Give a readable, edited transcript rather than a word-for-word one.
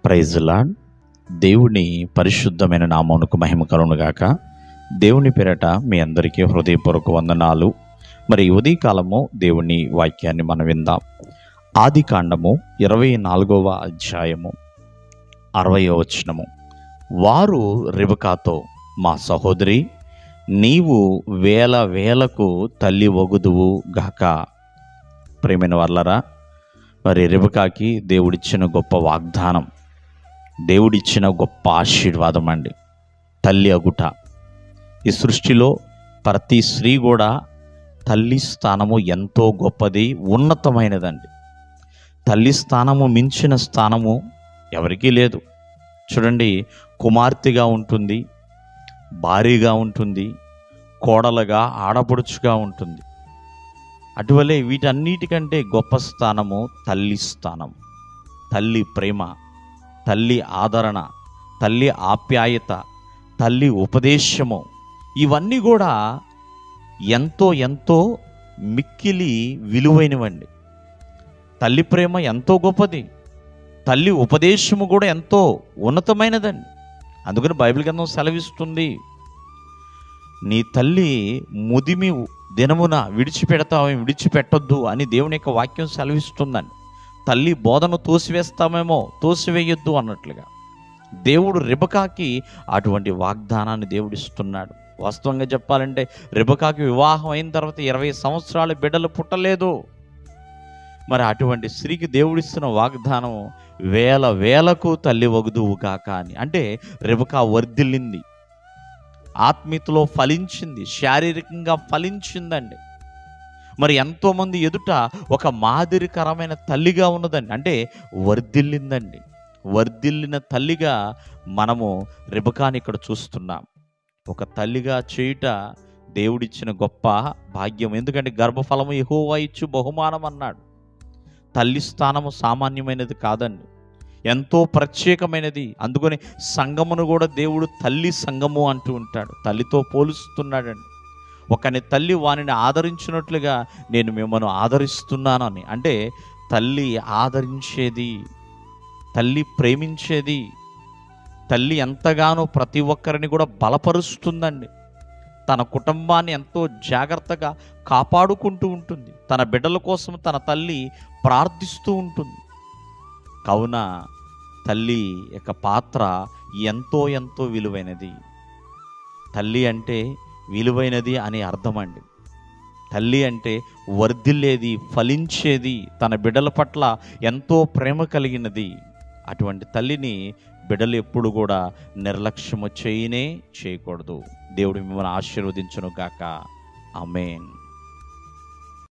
Praise lord. దేవుని పరిశుద్ధమైన నామమునకు మహిమ కలుగునుగాక. దేవుని పేరట మీ అందరికీ హృదయపూర్వక వందనాలు. మరి ఉదయకాలము దేవుని వాక్యాన్ని మనం విందాం. ఆది కాండము 24వ అధ్యాయము 60వ వచనము. వారు రిబకాతో, మా సహోదరి, నీవు వేల వేలకు తల్లి వగుదువు గాక. ప్రేమైన వాళ్ళరా, మరి రిబకాకి దేవుడిచ్చిన గొప్ప వాగ్దానం, దేవుడిచ్చిన గొప్ప ఆశీర్వాదం అండి తల్లి అగుట. ఈ సృష్టిలో ప్రతి స్త్రీ కూడా తల్లి స్థానము ఎంతో గొప్పది, ఉన్నతమైనదండి. తల్లి స్థానము మించిన స్థానము ఎవరికీ లేదు. చూడండి, కుమార్తెగా ఉంటుంది, భార్యగా ఉంటుంది, కోడలుగా, ఆడపడుచుగా ఉంటుంది. అటువలే వీటన్నిటికంటే గొప్ప స్థానము తల్లి స్థానం. తల్లి ప్రేమ, తల్లి ఆదరణ, తల్లి ఆప్యాయత, తల్లి ఉపదేశము, ఇవన్నీ కూడా ఎంతో ఎంతో మిక్కిలి విలువైనవండి. తల్లి ప్రేమ ఎంతో గొప్పది, తల్లి ఉపదేశము కూడా ఎంతో ఉన్నతమైనదండి. అందుకని బైబిల్ గ్రంథం సెలవిస్తుంది, నీ తల్లి ముదిమి దినమున విడిచిపెట్టొద్దు అని దేవుని యొక్క వాక్యం సెలవిస్తుందండి. తల్లి బోధను తోసివేస్తామేమో, తోసివేయొద్దు అన్నట్లుగా దేవుడు రిబకాకి అటువంటి వాగ్దానాన్ని దేవుడిస్తున్నాడు. వాస్తవంగా చెప్పాలంటే రిబకాకి వివాహం అయిన తర్వాత 20 సంవత్సరాలు బిడ్డలు పుట్టలేదు. మరి అటువంటి స్త్రీకి దేవుడిస్తున్న వాగ్దానం వేల వేలకు తల్లి వగుదువు కాక అని. అంటే రిబకా వర్ధిల్లింది, ఆత్మీయతలో ఫలించింది, శారీరకంగా ఫలించిందండి. మరి ఎంతోమంది ఎదుట ఒక మాదిరికరమైన తల్లిగా ఉన్నదండి. అంటే వర్ధిల్లిందండి. వర్ధిల్లిన తల్లిగా మనము రిబకాని ఇక్కడ చూస్తున్నాం. ఒక తల్లిగా చేయుట దేవుడిచ్చిన గొప్ప భాగ్యం. ఎందుకంటే గర్భఫలము యెహోవా ఇచ్చు బహుమానం అన్నాడు. తల్లి స్థానము సామాన్యమైనది కాదండి, ఎంతో ప్రత్యేకమైనది. అందుకని సంఘమును కూడా దేవుడు తల్లి సంఘము అంటూ ఉంటాడు, తల్లితో పోలుస్తున్నాడండి. ఒకని తల్లి వానిని ఆదరించినట్లుగా నేను మిమ్మల్ని ఆదరిస్తున్నానని. అంటే తల్లి ఆదరించేది, తల్లి ప్రేమించేది, తల్లి ఎంతగానో ప్రతి ఒక్కరిని కూడా బలపరుస్తుందండి. తన కుటుంబాన్ని ఎంతో జాగ్రత్తగా కాపాడుకుంటూ ఉంటుంది. తన బిడ్డల కోసం తన తల్లి ప్రార్థిస్తూ ఉంటుంది. కావున తల్లి యొక్క పాత్ర ఎంతో ఎంతో విలువైనది. తల్లి అంటే విలువైనది అని అర్థమండి. తల్లి అంటే వర్ధిల్లేది, ఫలించేది, తన బిడ్డల పట్ల ఎంతో ప్రేమ కలిగినది. అటువంటి తల్లిని బిడ్డలు ఎప్పుడు కూడా నిర్లక్ష్యము చేయకూడదు. దేవుడు మిమ్మల్ని ఆశీర్వదించును గాక. ఆమేన్.